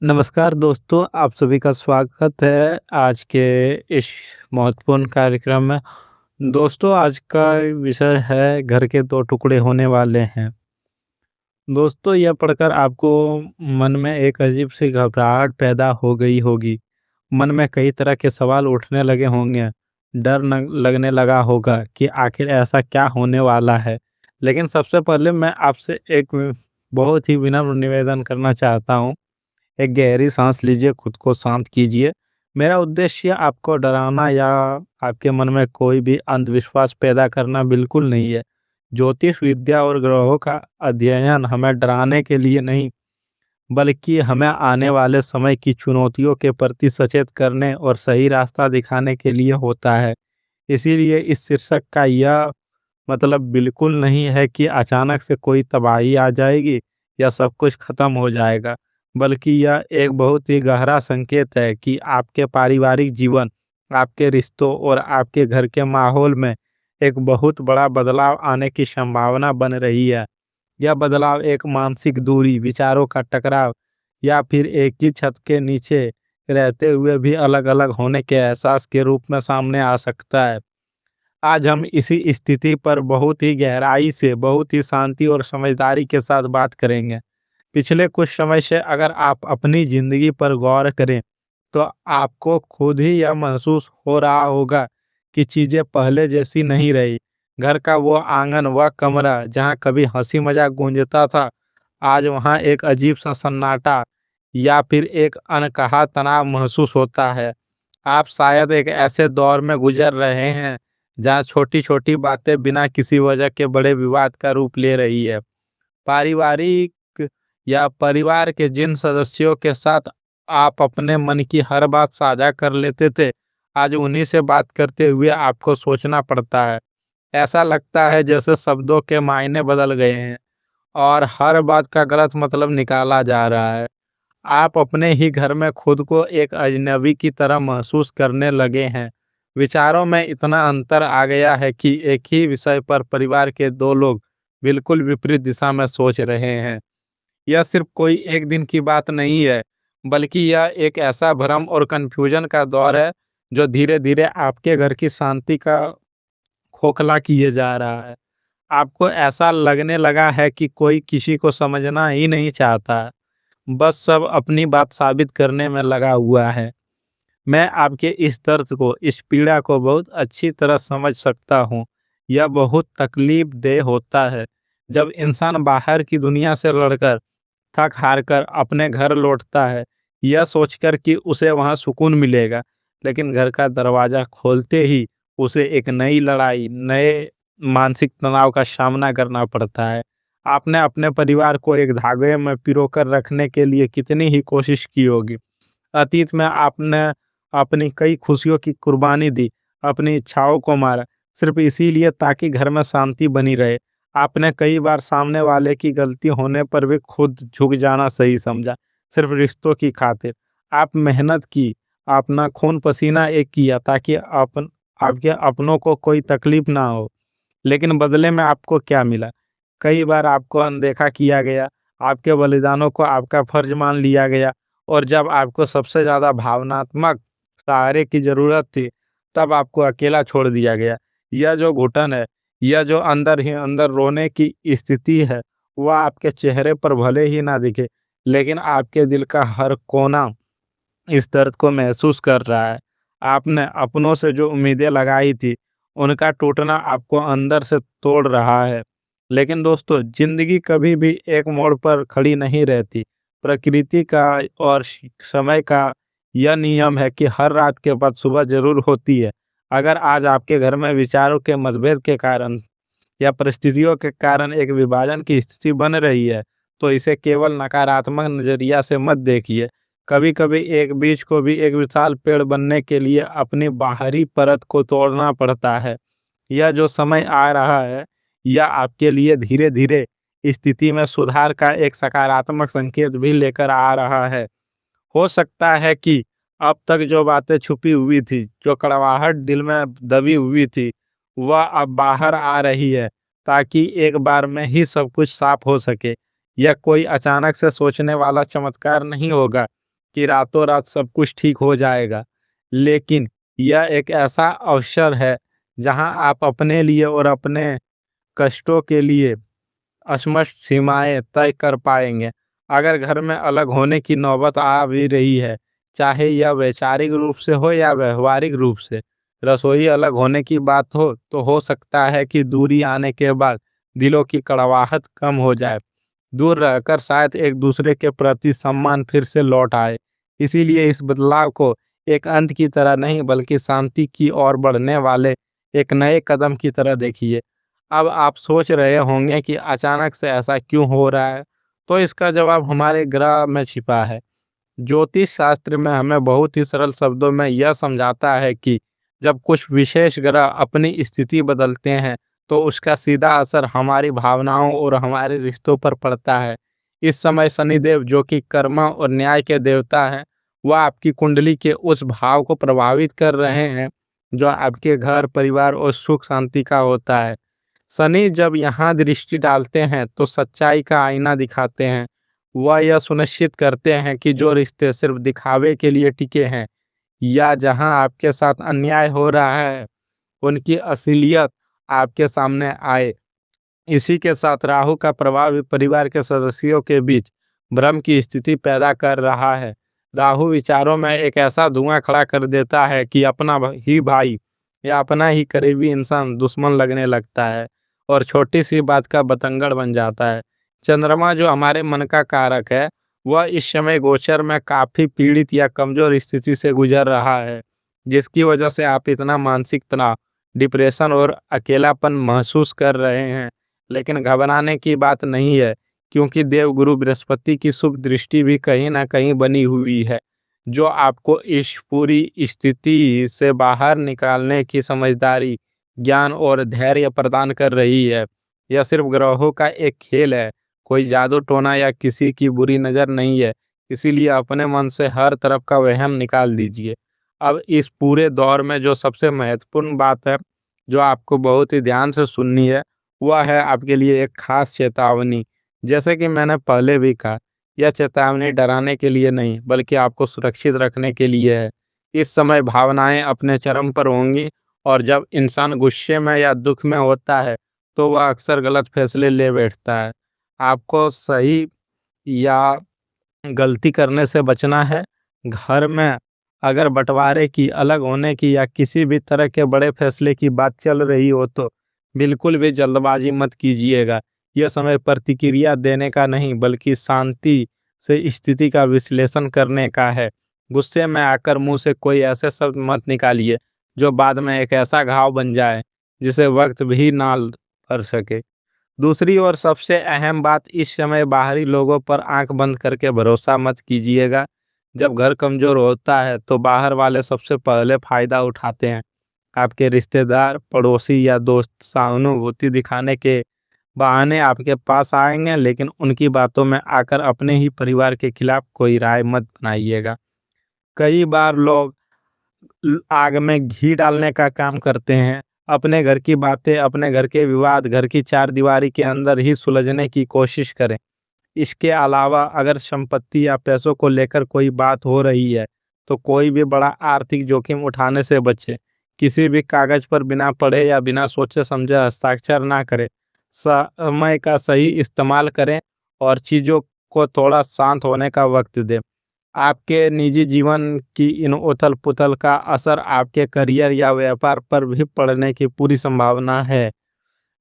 नमस्कार दोस्तों, आप सभी का स्वागत है आज के इस महत्वपूर्ण कार्यक्रम में। दोस्तों, आज का विषय है घर के 2 टुकड़े होने वाले हैं। दोस्तों, यह पढ़कर आपको मन में एक अजीब-सी घबराहट पैदा हो गई होगी। मन में कई तरह के सवाल उठने लगे होंगे। डर न लगने लगा होगा कि आखिर ऐसा क्या होने वाला है। लेकिन सबसे पहले मैं आपसे एक बहुत ही विनम्र निवेदन करना चाहता हूँ। एक गहरी सांस लीजिए, खुद को शांत कीजिए। मेरा उद्देश्य आपको डराना या आपके मन में कोई भी अंधविश्वास पैदा करना बिल्कुल नहीं है। ज्योतिष विद्या और ग्रहों का अध्ययन हमें डराने के लिए नहीं, बल्कि हमें आने वाले समय की चुनौतियों के प्रति सचेत करने और सही रास्ता दिखाने के लिए होता है। इसीलिए इस शीर्षक का यह मतलब बिल्कुल नहीं है कि अचानक से कोई तबाही आ जाएगी या सब कुछ खत्म हो जाएगा, बल्कि यह एक बहुत ही गहरा संकेत है कि आपके पारिवारिक जीवन, आपके रिश्तों और आपके घर के माहौल में एक बहुत बड़ा बदलाव आने की संभावना बन रही है। यह बदलाव एक मानसिक दूरी, विचारों का टकराव या फिर एक ही छत के नीचे रहते हुए भी अलग-अलग होने के एहसास के रूप में सामने आ सकता है। आज हम इसी स्थिति पर बहुत ही गहराई से, बहुत ही शांति और समझदारी के साथ बात करेंगे। पिछले कुछ समय से अगर आप अपनी ज़िंदगी पर गौर करें, तो आपको खुद ही यह महसूस हो रहा होगा कि चीज़ें पहले जैसी नहीं रही। घर का वो आंगन, वह कमरा जहाँ कभी हँसी-मज़ाक गूंजता था, आज वहाँ एक अजीब-सा सन्नाटा या फिर एक अनकहा तनाव महसूस होता है। आप शायद एक ऐसे दौर में गुजर रहे हैं जहाँ छोटी-छोटी बातें बिना किसी वजह के बड़े विवाद का रूप ले रही है। पारिवारिक या परिवार के जिन सदस्यों के साथ आप अपने मन की हर बात साझा कर लेते थे, आज उन्हीं से बात करते हुए आपको सोचना पड़ता है। ऐसा लगता है जैसे शब्दों के मायने बदल गए हैं और हर बात का गलत मतलब निकाला जा रहा है। आप अपने ही घर में खुद को एक अजनबी की तरह महसूस करने लगे हैं। विचारों में इतना अंतर आ गया है कि एक ही विषय पर परिवार के 2 लोग बिल्कुल विपरीत दिशा में सोच रहे हैं। यह सिर्फ कोई एक दिन की बात नहीं है, बल्कि यह एक ऐसा भ्रम और कन्फ्यूजन का दौर है, जो धीरे-धीरे आपके घर की शांति का खोखला किए जा रहा है। आपको ऐसा लगने लगा है कि कोई किसी को समझना ही नहीं चाहता है। बस सब अपनी बात साबित करने में लगा हुआ है। मैं आपके इस दर्द को, इस पीड़ा को बहुत अच्छी तरह समझ सकता हूँ। यह बहुत तकलीफ़देह होता है, जब इंसान बाहर की दुनिया से लड़कर, थक-हार कर अपने घर लौटता है, यह सोचकर कि उसे वहाँ सुकून मिलेगा। लेकिन घर का दरवाज़ा खोलते ही उसे एक नई लड़ाई, नए मानसिक तनाव का सामना करना पड़ता है। आपने अपने परिवार को एक धागे में पिरोकर रखने के लिए कितनी ही कोशिश की होगी। अतीत में आपने अपनी कई खुशियों की कुर्बानी दी, अपनी इच्छाओं को मारा, सिर्फ़ इसीलिए ताकि घर में शांति बनी रहे। आपने कई बार सामने वाले की गलती होने पर भी खुद झुक जाना सही समझा, सिर्फ़ रिश्तों की खातिर। आप मेहनत की, अपना खून-पसीना एक किया ताकि आपके अपनों को कोई तकलीफ़ ना हो। लेकिन बदले में आपको क्या मिला? कई बार आपको अनदेखा किया गया, आपके बलिदानों को आपका फ़र्ज़ मान लिया गया और जब आपको सबसे ज़्यादा भावनात्मक सहारे की ज़रूरत थी, तब आपको अकेला छोड़ दिया गया। यह जो घुटन है, यह जो अंदर ही अंदर रोने की स्थिति है, वह आपके चेहरे पर भले ही ना दिखे, लेकिन आपके दिल का हर कोना इस दर्द को महसूस कर रहा है। आपने अपनों से जो उम्मीदें लगाई थी, उनका टूटना आपको अंदर से तोड़ रहा है। लेकिन दोस्तों, ज़िंदगी कभी भी एक मोड़ पर खड़ी नहीं रहती। प्रकृति का और समय का यह नियम है कि हर रात के बाद सुबह ज़रूर होती है। अगर आज आपके घर में विचारों के मतभेद के कारण या परिस्थितियों के कारण एक विभाजन की स्थिति बन रही है, तो इसे केवल नकारात्मक नज़रिया से मत देखिए। कभी-कभी एक बीज को भी एक विशाल पेड़ बनने के लिए अपनी बाहरी परत को तोड़ना पड़ता है। यह जो समय आ रहा है, यह आपके लिए धीरे-धीरे स्थिति में सुधार का एक सकारात्मक संकेत भी लेकर आ रहा है। हो सकता है कि अब तक जो बातें छुपी हुई थी, जो कड़वाहट दिल में दबी हुई थी, वह अब बाहर आ रही है, ताकि एक बार में ही सब कुछ साफ हो सके। यह कोई अचानक से सोचने वाला चमत्कार नहीं होगा, कि रातों रात सब कुछ ठीक हो जाएगा, लेकिन यह एक ऐसा अवसर है जहां आप अपने लिए और अपने कष्टों के लिए अस्पष्ट सीमाएं तय कर पाएंगे। अगर घर में अलग होने की नौबत आ भी रही है, चाहे यह वैचारिक रूप से हो या व्यवहारिक रूप से, रसोई अलग होने की बात हो तो हो सकता है कि दूरी आने के बाद दिलों की कड़वाहट कम हो जाए। दूर रहकर शायद एक दूसरे के प्रति सम्मान फिर से लौट आए। इसीलिए इस बदलाव को एक अंत की तरह नहीं बल्कि शांति की ओर बढ़ने वाले एक नए कदम की तरह देखिए। अब आप सोच रहे होंगे कि अचानक से ऐसा क्यों हो रहा है, तो इसका जवाब हमारे ग्रह में छिपा है। ज्योतिष शास्त्र में हमें बहुत ही सरल शब्दों में यह समझाता है कि जब कुछ विशेष ग्रह अपनी स्थिति बदलते हैं तो उसका सीधा असर हमारी भावनाओं और हमारे रिश्तों पर पड़ता है। इस समय शनिदेव, जो कि कर्म और न्याय के देवता हैं, वह आपकी कुंडली के उस भाव को प्रभावित कर रहे हैं जो आपके घर, परिवार और सुख शांति का होता है। शनि जब यहाँ दृष्टि डालते हैं तो सच्चाई का आईना दिखाते हैं। वह यह सुनिश्चित करते हैं कि जो रिश्ते सिर्फ दिखावे के लिए टिके हैं या जहां आपके साथ अन्याय हो रहा है, उनकी असलियत आपके सामने आए। इसी के साथ राहु का प्रभाव भी परिवार के सदस्यों के बीच भ्रम की स्थिति पैदा कर रहा है। राहु विचारों में एक ऐसा धुआं खड़ा कर देता है कि अपना ही भाई या अपना ही करीबी इंसान दुश्मन लगने लगता है और छोटी सी बात का बतंगड़ बन जाता है। चंद्रमा, जो हमारे मन का कारक है, वह इस समय गोचर में काफी पीड़ित या कमजोर स्थिति से गुजर रहा है, जिसकी वजह से आप इतना मानसिक तनाव, डिप्रेशन और अकेलापन महसूस कर रहे हैं। लेकिन घबराने की बात नहीं है, क्योंकि देवगुरु बृहस्पति की शुभ दृष्टि भी कहीं ना कहीं बनी हुई है, जो आपको इस पूरी स्थिति से बाहर निकालने की समझदारी, ज्ञान और धैर्य प्रदान कर रही है। यह सिर्फ ग्रहों का एक खेल है, कोई जादू टोना या किसी की बुरी नज़र नहीं है। इसीलिए अपने मन से हर तरफ का वहम निकाल दीजिए। अब इस पूरे दौर में जो सबसे महत्वपूर्ण बात है, जो आपको बहुत ही ध्यान से सुननी है, वह है आपके लिए एक खास चेतावनी। जैसे कि मैंने पहले भी कहा, यह चेतावनी डराने के लिए नहीं बल्कि आपको सुरक्षित रखने के लिए है। इस समय भावनाएं अपने चरम पर होंगी और जब इंसान गुस्से में या दुख में होता है तो वह अक्सर गलत फैसले ले बैठता है। आपको सही या गलती करने से बचना है। घर में अगर बंटवारे की, अलग होने की या किसी भी तरह के बड़े फैसले की बात चल रही हो तो बिल्कुल भी जल्दबाजी मत कीजिएगा। यह समय प्रतिक्रिया देने का नहीं बल्कि शांति से स्थिति का विश्लेषण करने का है। गुस्से में आकर मुंह से कोई ऐसे शब्द मत निकालिए जो बाद में एक ऐसा घाव बन जाए जिसे वक्त भी ना भर सके। दूसरी ओर सबसे अहम बात, इस समय बाहरी लोगों पर आंख बंद करके भरोसा मत कीजिएगा। जब घर कमजोर होता है तो बाहर वाले सबसे पहले फायदा उठाते हैं। आपके रिश्तेदार, पड़ोसी या दोस्त सहानुभूति दिखाने के बहाने आपके पास आएंगे, लेकिन उनकी बातों में आकर अपने ही परिवार के खिलाफ कोई राय मत बनाइएगा। कई बार लोग आग में घी डालने का काम करते हैं। अपने घर की बातें, अपने घर के विवाद घर की चार दीवारी के अंदर ही सुलझने की कोशिश करें। इसके अलावा अगर संपत्ति या पैसों को लेकर कोई बात हो रही है तो कोई भी बड़ा आर्थिक जोखिम उठाने से बचे। किसी भी कागज पर बिना पढ़े या बिना सोचे समझे हस्ताक्षर ना करें। समय का सही इस्तेमाल करें और चीज़ों को थोड़ा शांत होने का वक्त दें। आपके निजी जीवन की इन उथल पुथल का असर आपके करियर या व्यापार पर भी पड़ने की पूरी संभावना है।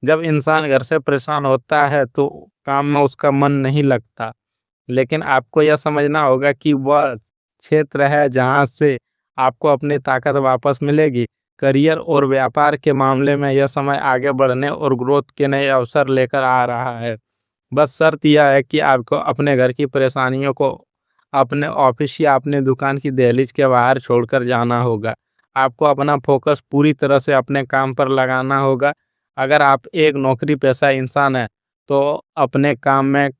जब इंसान घर से परेशान होता है तो काम में उसका मन नहीं लगता, लेकिन आपको यह समझना होगा कि वह क्षेत्र है जहां से आपको अपनी ताकत वापस मिलेगी। करियर और व्यापार के मामले में यह समय आगे बढ़ने और ग्रोथ के नए अवसर लेकर आ रहा है। बस शर्त यह है कि आपको अपने घर की परेशानियों को अपने ऑफिस या अपने दुकान की दहलीज के बाहर छोड़कर जाना होगा। आपको अपना फोकस पूरी तरह से अपने काम पर लगाना होगा। अगर आप एक नौकरी पेशा इंसान हैं तो अपने काम में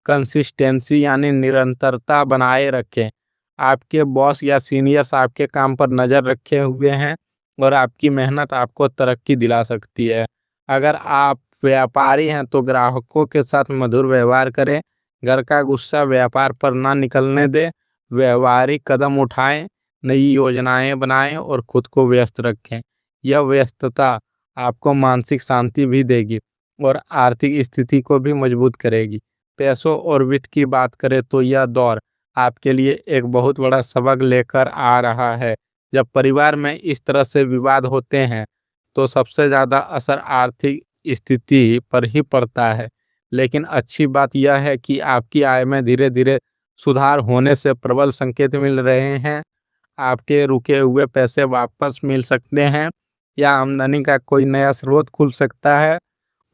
कंसिस्टेंसी यानी निरंतरता बनाए रखें। आपके बॉस या सीनियर्स आपके काम पर नज़र रखे हुए हैं और आपकी मेहनत आपको तरक्की दिला सकती है। अगर आप व्यापारी हैं तो ग्राहकों के साथ मधुर व्यवहार करें। घर का गुस्सा व्यापार पर ना निकलने दें। व्यवहारिक कदम उठाएं, नई योजनाएं बनाएं और खुद को व्यस्त रखें। यह व्यस्तता आपको मानसिक शांति भी देगी और आर्थिक स्थिति को भी मजबूत करेगी। पैसों और वित्त की बात करें तो यह दौर आपके लिए एक बहुत बड़ा सबक लेकर आ रहा है। जब परिवार में इस तरह से विवाद होते हैं तो सबसे ज़्यादा असर आर्थिक स्थिति पर ही पड़ता है। लेकिन अच्छी बात यह है कि आपकी आय में धीरे धीरे सुधार होने से प्रबल संकेत मिल रहे हैं। आपके रुके हुए पैसे वापस मिल सकते हैं या आमदनी का कोई नया स्रोत खुल सकता है।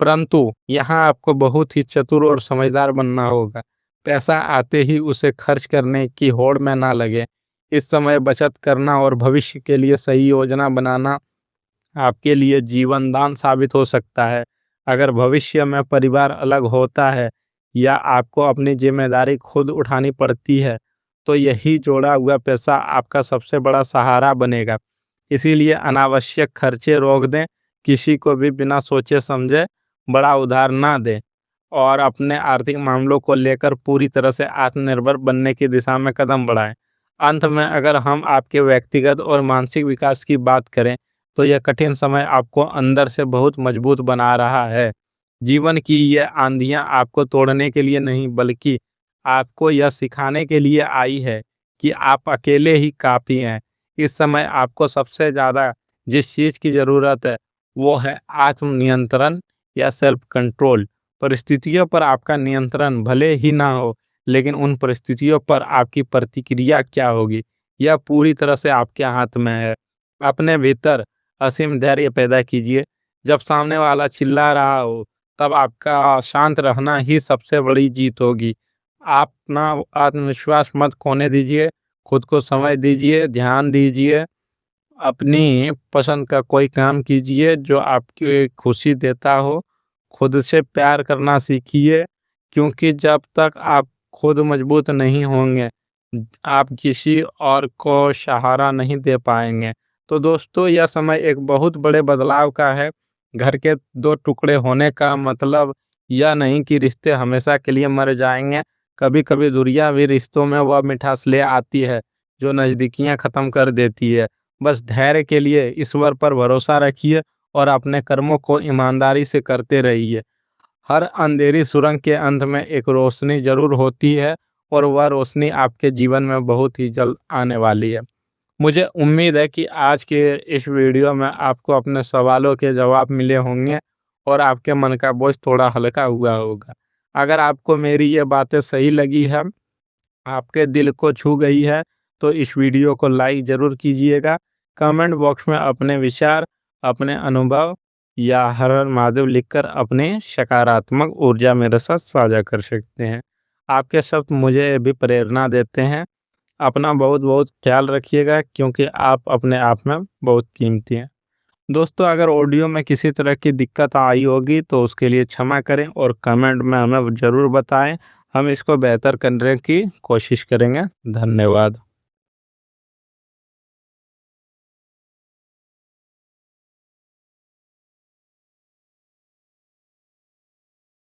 परंतु यहाँ आपको बहुत ही चतुर और समझदार बनना होगा। पैसा आते ही उसे खर्च करने की होड़ में ना लगे। इस समय बचत करना और भविष्य के लिए सही योजना बनाना आपके लिए जीवन दान साबित हो सकता है। अगर भविष्य में परिवार अलग होता है या आपको अपनी जिम्मेदारी खुद उठानी पड़ती है तो यही जोड़ा हुआ पैसा आपका सबसे बड़ा सहारा बनेगा। इसीलिए अनावश्यक खर्चे रोक दें, किसी को भी बिना सोचे समझे बड़ा उधार ना दें और अपने आर्थिक मामलों को लेकर पूरी तरह से आत्मनिर्भर बनने की दिशा में कदम बढ़ाएं। अंत में अगर हम आपके व्यक्तिगत और मानसिक विकास की बात करें तो यह कठिन समय आपको अंदर से बहुत मजबूत बना रहा है। जीवन की ये आंधियां आपको तोड़ने के लिए नहीं बल्कि आपको यह सिखाने के लिए आई है कि आप अकेले ही काफ़ी हैं। इस समय आपको सबसे ज़्यादा जिस चीज़ की ज़रूरत है वो है आत्मनियंत्रण या सेल्फ कंट्रोल। परिस्थितियों पर आपका नियंत्रण भले ही ना हो, लेकिन उन परिस्थितियों पर आपकी प्रतिक्रिया क्या होगी यह पूरी तरह से आपके हाथ में है। अपने भीतर असीम धैर्य पैदा कीजिए। जब सामने वाला चिल्ला रहा हो तब आपका शांत रहना ही सबसे बड़ी जीत होगी। आप अपना आत्मविश्वास मत खोने दीजिए, खुद को समय दीजिए, ध्यान दीजिए, अपनी पसंद का कोई काम कीजिए जो आपकी खुशी देता हो। खुद से प्यार करना सीखिए, क्योंकि जब तक आप खुद मजबूत नहीं होंगे आप किसी और को सहारा नहीं दे पाएंगे। तो दोस्तों यह समय एक बहुत बड़े बदलाव का है। घर के दो टुकड़े होने का मतलब यह नहीं कि रिश्ते हमेशा के लिए मर जाएंगे। कभी कभी दूरियां भी रिश्तों में वह मिठास ले आती है जो नज़दीकियां ख़त्म कर देती है। बस धैर्य के लिए ईश्वर पर भरोसा रखिए और अपने कर्मों को ईमानदारी से करते रहिए। हर अंधेरी सुरंग के अंत में एक रोशनी जरूर होती है और वह रोशनी आपके जीवन में बहुत ही जल्द आने वाली है। मुझे उम्मीद है कि आज के इस वीडियो में आपको अपने सवालों के जवाब मिले होंगे और आपके मन का बोझ थोड़ा हल्का हुआ होगा। अगर आपको मेरी ये बातें सही लगी है, आपके दिल को छू गई है, तो इस वीडियो को लाइक ज़रूर कीजिएगा। कमेंट बॉक्स में अपने विचार, अपने अनुभव या हर हर महादेव लिखकर अपनी सकारात्मक ऊर्जा मेरे साथ साझा कर सकते हैं। आपके शब्द मुझे भी प्रेरणा देते हैं। अपना बहुत बहुत ख्याल रखिएगा, क्योंकि आप अपने आप में बहुत कीमती हैं। दोस्तों अगर ऑडियो में किसी तरह की दिक्कत आई होगी तो उसके लिए क्षमा करें और कमेंट में हमें ज़रूर बताएं। हम इसको बेहतर करने की कोशिश करेंगे। धन्यवाद।